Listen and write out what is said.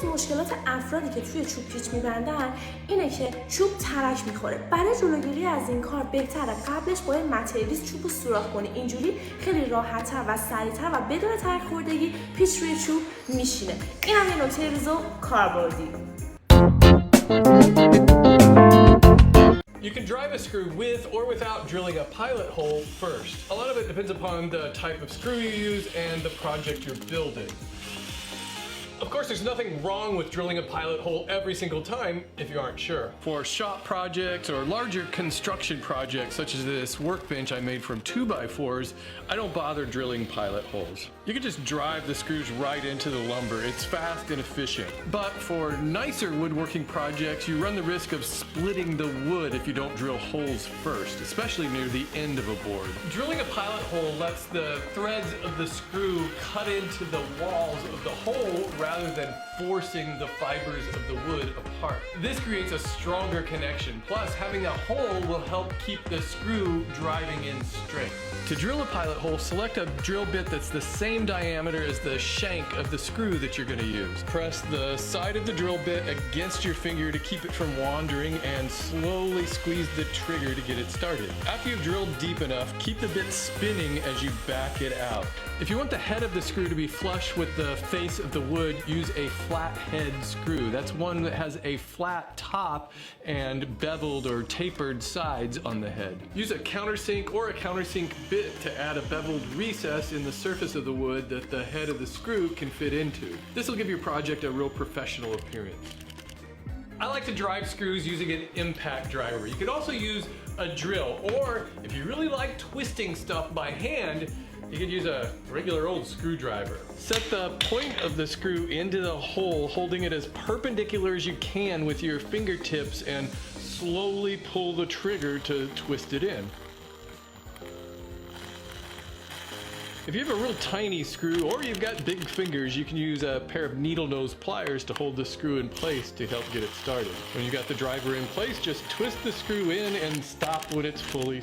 از مشکلات افرادی که توی چوب پیچ میبندن اینه که چوب ترک میخوره. برای جلوگیری از این کار بهتره قبلش با یه متریالیست چوب رو سوراخ کنی. اینجوری خیلی راحت‌تر و سریع‌تر و بدون ترک خوردگی پیچ روی چوب میشینه. اینم یه نکته ریز و کاربردی. You can drive a screw with or without drilling a pilot hole first. A lot of it depends upon the type of screw you use and the project you're building. Of course, there's nothing wrong with drilling a pilot hole every single time if you aren't sure. For shop projects or larger construction projects such as this workbench I made from 2x4s, I don't bother drilling pilot holes. You can just drive the screws right into the lumber. It's fast and efficient. But for nicer woodworking projects, you run the risk of splitting the wood if you don't drill holes first, especially near the end of a board. Drilling a pilot hole lets the threads of the screw cut into the walls of the hole rather than forcing the fibers of the wood apart. This creates a stronger connection. Plus, having a hole will help keep the screw driving in straight. To drill a pilot hole, select a drill bit that's the same diameter as the shank of the screw that you're going to use. Press the side of the drill bit against your finger to keep it from wandering and slowly squeeze the trigger to get it started. After you've drilled deep enough, keep the bit spinning as you back it out. If you want the head of the screw to be flush with the face of the wood, use a flat head screw. That's one that has a flat top and beveled or tapered sides on the head. Use a countersink or a countersink bit to add a beveled recess in the surface of the wood that the head of the screw can fit into. This will give your project a real professional appearance. I like to drive screws using an impact driver. You could also use a drill, or if you really like twisting stuff by hand, you could use a regular old screwdriver. Set the point of the screw into the hole, holding it as perpendicular as you can with your fingertips and slowly pull the trigger to twist it in. If you have a real tiny screw or you've got big fingers, you can use a pair of needle nose pliers to hold the screw in place to help get it started. When you got the driver in place, just twist the screw in and stop when it's fully